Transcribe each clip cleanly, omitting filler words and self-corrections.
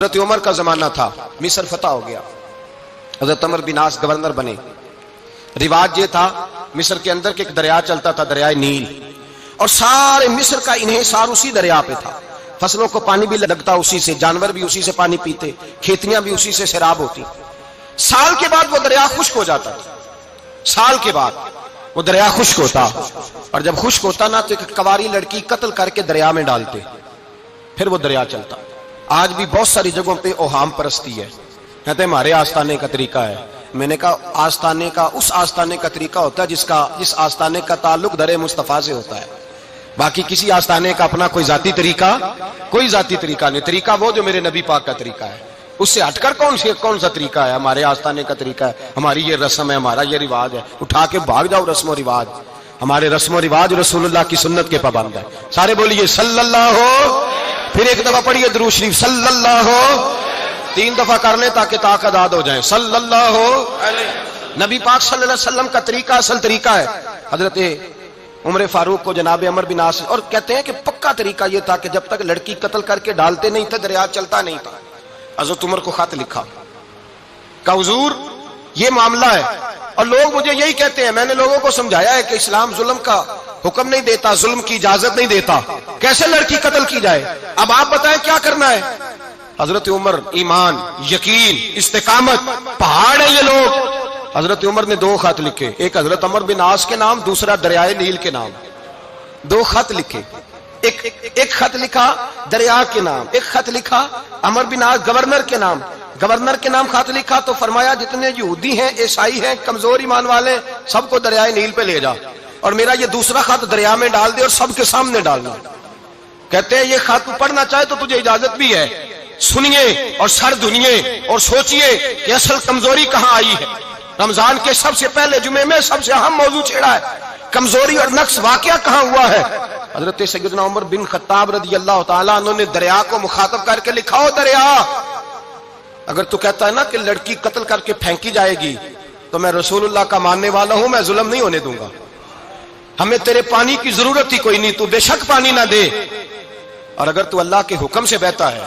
حضرت عمر کا زمانہ تھا، مصر فتح ہو گیا، حضرت عمر بن عاص گورنر بنے۔ رواج یہ تھا مصر کے اندر کہ ایک دریا چلتا تھا، دریائے نیل، اور سارے مصر کا انحصار اسی دریا پہ تھا۔ فصلوں کو پانی بھی لگتا اسی سے، جانور بھی اسی سے پانی پیتے، کھیتیاں بھی اسی سے سیراب ہوتی۔ سال کے بعد وہ دریا خشک ہو جاتا تھا، سال کے بعد وہ دریا خشک ہوتا، اور جب خشک ہوتا نا تو ایک کواری لڑکی قتل کر کے دریا میں ڈالتے، پھر وہ دریا چلتا۔ آج بھی بہت ساری جگہوں پہ اوہام پرستی ہے، کہتے ہیں ہمارے آستانے کا طریقہ ہے۔ میں نے کہا آستانے کا اس آستانے کا طریقہ ہوتا ہے جس آستانے کا تعلق در مصطفیٰ سے ہوتا ہے، باقی کسی آستانے کا اپنا کوئی ذاتی طریقہ نہیں۔ طریقہ وہ جو میرے نبی پاک کا طریقہ ہے، اس سے ہٹ کر کون سا طریقہ ہے؟ ہمارے آستانے کا طریقہ ہے، ہماری یہ رسم ہے، ہمارا یہ رواج ہے، اٹھا کے بھاگ جاؤ رسم و رواج۔ ہمارے رسم و رواج رسول اللہ کی سنت کے پابند ہے۔ سارے بولیے صلی اللہ ہو، پھر ایک دفعہ پڑھیے درود شریف صلی اللہ ہو، 3 دفعہ کر لیں تاکہ تعداد ہو جائیں۔ صلی اللہ ہو، نبی پاک صلی اللہ علیہ وسلم کا طریقہ اصل طریقہ ہے۔ حضرت عمر فاروق کو جناب عمر بن عاص، اور کہتے ہیں کہ پکا طریقہ یہ تھا کہ جب تک لڑکی قتل کر کے ڈالتے نہیں تھے دریا چلتا نہیں تھا۔ حضرت عمر کو خط لکھا کہ حضور یہ معاملہ ہے، اور لوگ مجھے یہی کہتے ہیں، میں نے لوگوں کو سمجھایا ہے کہ اسلام ظلم کا حکم نہیں دیتا، ظلم کی اجازت نہیں دیتا، کیسے لڑکی قتل کی جائے؟ اب آپ بتائیں کیا کرنا ہے؟ حضرت عمر ایمان، یقین، استقامت، پہاڑ ہے یہ لوگ۔ حضرت عمر نے 2 خط لکھے، ایک حضرت عمر بن عاص کے نام، دوسرا دریائے نیل کے نام۔ 2 خط لکھے، ایک خط لکھا دریا کے نام، ایک خط لکھا عمر بن عاص گورنر کے نام۔ گورنر کے نام خط لکھا تو فرمایا جتنے یہودی ہیں، عیسائی ہیں، کمزور ایمان والے، سب کو دریائے نیل پہ لے جا، اور میرا یہ دوسرا خط دریا میں ڈال دے اور سب کے سامنے ڈالنا۔ کہتے ہیں یہ خط پڑھنا چاہے تو تجھے اجازت بھی ہے، سنیے اور سر دھنیے اور سوچئے کہ اصل کمزوری کہاں آئی ہے۔ رمضان کے سب سے پہلے جمعے میں سب سے اہم موضوع چھیڑا ہے، کمزوری اور نقص واقعہ کہاں ہوا ہے۔ حضرت سیدنا عمر بن خطاب رضی اللہ تعالیٰ عنہ نے دریا کو مخاطب کر کے لکھا، ہو دریا، اگر تو کہتا ہے نا کہ لڑکی قتل کر کے پھینکی جائے گی تو میں رسول اللہ کا ماننے والا ہوں، میں ظلم نہیں ہونے دوں گا، ہمیں تیرے پانی کی ضرورت ہی کوئی نہیں، تو بے شک پانی نہ دے، اور اگر تو اللہ کے حکم سے بہتا ہے،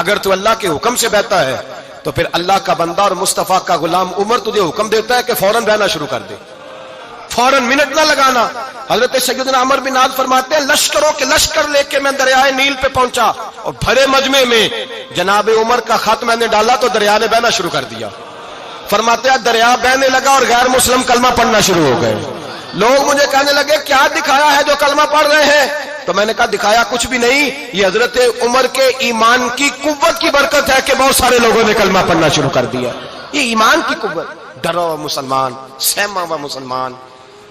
اگر تو اللہ کے حکم سے بہتا ہے تو پھر اللہ کا بندہ اور مصطفیٰ کا غلام عمر تجھے حکم دیتا ہے کہ فوراً بہنا شروع کر دے، فوراً منٹ نہ لگانا۔ حضرت سیدنا عمر بن عاص فرماتے ہیں لشکروں کے لشکر لے کے میں دریائے نیل پہ پہنچا، اور بھرے مجمع میں جناب عمر کا خط میں نے ڈالا تو دریا نے بہنا شروع کر دیا۔ فرماتے ہیں دریا بہنے لگا اور غیر مسلم کلمہ پڑھنا شروع ہو گئے۔ لوگ مجھے کہنے لگے کیا دکھایا ہے جو کلمہ پڑھ رہے ہیں؟ تو میں نے کہا دکھایا کچھ بھی نہیں، یہ حضرت عمر کے ایمان کی قوت کی برکت ہے کہ بہت سارے لوگوں نے کلمہ پڑھنا شروع کر دیا۔ یہ ایمان کی قوت، ڈرا ہوا مسلمان، سہما ہوا مسلمان،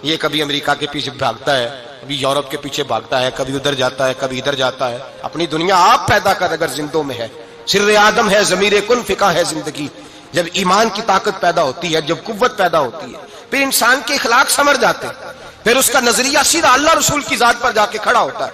یہ کبھی امریکہ کے پیچھے بھاگتا ہے، کبھی یورپ کے پیچھے بھاگتا ہے، کبھی ادھر جاتا ہے، کبھی ادھر جاتا ہے۔ اپنی دنیا آپ پیدا کر، اگر زندوں میں ہے، سر آدم ہے، ضمیر کن فقہ ہے زندگی۔ جب ایمان کی طاقت پیدا ہوتی ہے، جب قوت پیدا ہوتی ہے، پھر انسان کے اخلاق سمر جاتے ہیں، پھر اس کا نظریہ سیدھا اللہ رسول کی ذات پر جا کے کھڑا ہوتا ہے۔